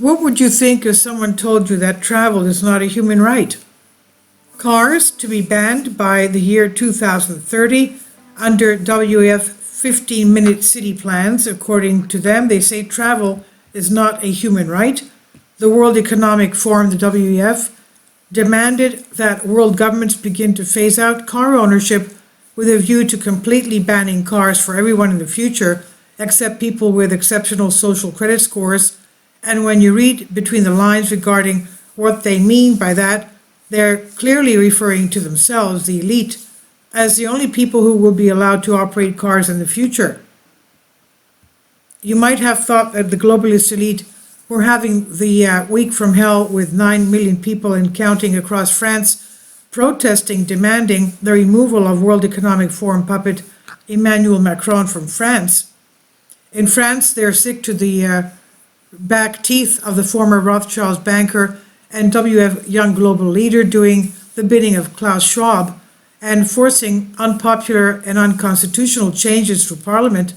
What would you think if someone told you that travel is not a human right? Cars to be banned by the year 2030 under WEF 15-minute city plans. According to them, they say travel is not a human right. The World Economic Forum, the WEF, demanded that world governments begin to phase out car ownership with a view to completely banning cars for everyone in the future, except people with exceptional social credit scores. And when you read between the lines regarding what they mean by that, they're clearly referring to themselves, the elite, as the only people who will be allowed to operate cars in the future. You might have thought that the globalist elite were having the week from hell with 9 million people and counting across France protesting, demanding the removal of World Economic Forum puppet Emmanuel Macron from France. In France, they're sick to the back teeth of the former Rothschilds banker and WEF young global leader doing the bidding of Klaus Schwab and forcing unpopular and unconstitutional changes through Parliament.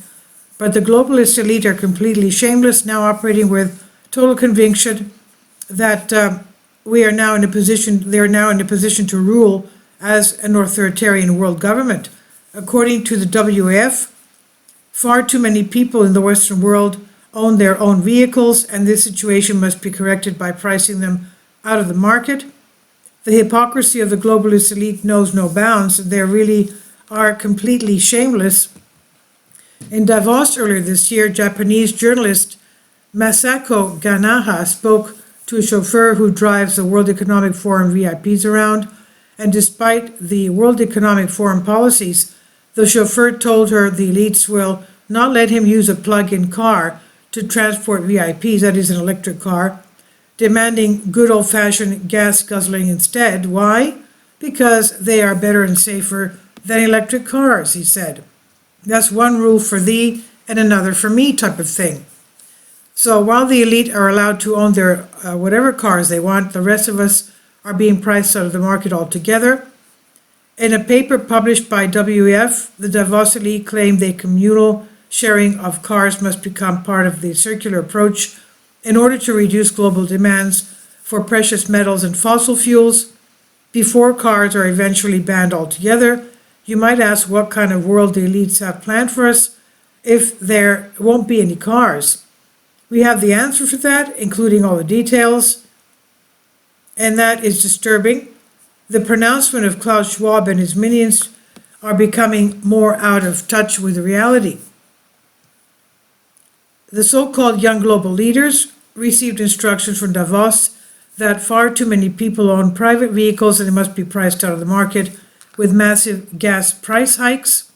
But the globalist elite are completely shameless, now operating with total conviction that they are now in a position to rule as an authoritarian world government. According to the WEF, far too many people in the Western world own their own vehicles, and this situation must be corrected by pricing them out of the market. The hypocrisy of the globalist elite knows no bounds. They really are completely shameless. In Davos earlier this year, Japanese journalist Masako Ganaha spoke to a chauffeur who drives the World Economic Forum VIPs around, and despite the World Economic Forum policies, the chauffeur told her the elites will not let him use a plug-in car to transport VIPs, that is an electric car, demanding good old-fashioned gas guzzling instead. Why? Because they are better and safer than electric cars, he said. That's one rule for thee and another for me type of thing. So while the elite are allowed to own their whatever cars they want, the rest of us are being priced out of the market altogether. In a paper published by WEF, the Davos elite claimed the communal sharing of cars must become part of the circular approach in order to reduce global demands for precious metals and fossil fuels before cars are eventually banned altogether. You might ask what kind of world the elites have planned for us if there won't be any cars. We have the answer for that, including all the details, and that is disturbing. The pronouncement of Klaus Schwab and his minions are becoming more out of touch with reality. The so-called young global leaders received instructions from Davos that far too many people own private vehicles and they must be priced out of the market with massive gas price hikes.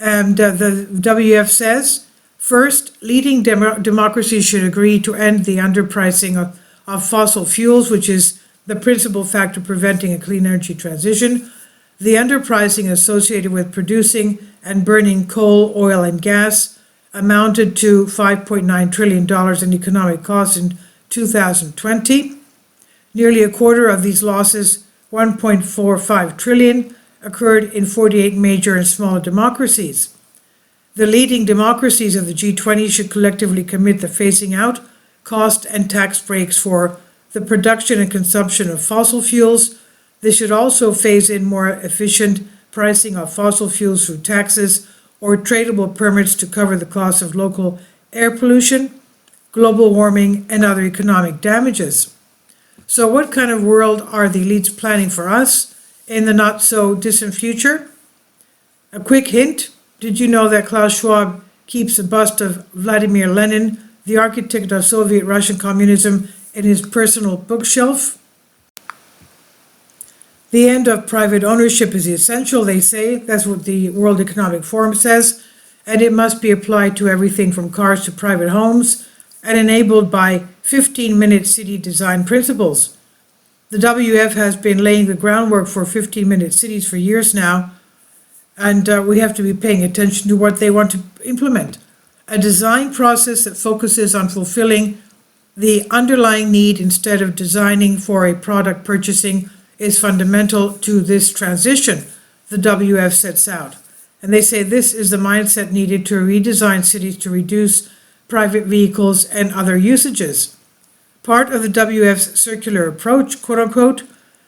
And the WEF says, first, leading democracies should agree to end the underpricing of fossil fuels, which is the principal factor preventing a clean energy transition. The underpricing associated with producing and burning coal, oil, and gas amounted to $5.9 trillion in economic costs in 2020. Nearly a quarter of these losses, $1.45 trillion, occurred in 48 major and smaller democracies. The leading democracies of the G20 should collectively commit to phasing out cost and tax breaks for the production and consumption of fossil fuels. They should also phase in more efficient pricing of fossil fuels through taxes or tradable permits to cover the cost of local air pollution, global warming, and other economic damages. So what kind of world are the elites planning for us in the not-so-distant future? A quick hint, did you know that Klaus Schwab keeps a bust of Vladimir Lenin, the architect of Soviet Russian communism, in his personal bookshelf? The end of private ownership is essential, they say. That's what the World Economic Forum says. And it must be applied to everything from cars to private homes and enabled by 15-minute city design principles. The WEF has been laying the groundwork for 15-minute cities for years now, and we have to be paying attention to what they want to implement. A design process that focuses on fulfilling the underlying need instead of designing for a product purchasing is fundamental to this transition, the WEF sets out. And they say this is the mindset needed to redesign cities to reduce private vehicles and other usages. Part of the WF's circular approach, quote unquote,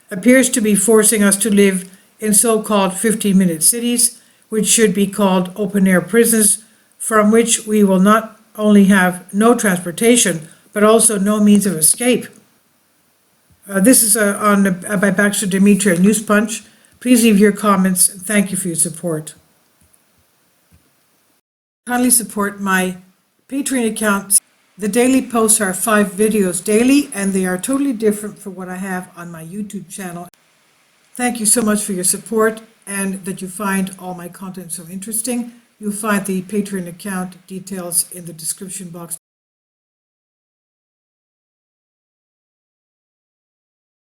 appears to be forcing us to live in so-called 15-minute cities, which should be called open-air prisons, from which we will not only have no transportation, but also no means of escape. This is by Baxter Dimitri at News Punch. Please leave your comments. Thank you for your support. Kindly support my Patreon account. The daily posts are 5 videos daily, and they are totally different from what I have on my YouTube channel. Thank you so much for your support and that you find all my content so interesting. You'll find the Patreon account details in the description box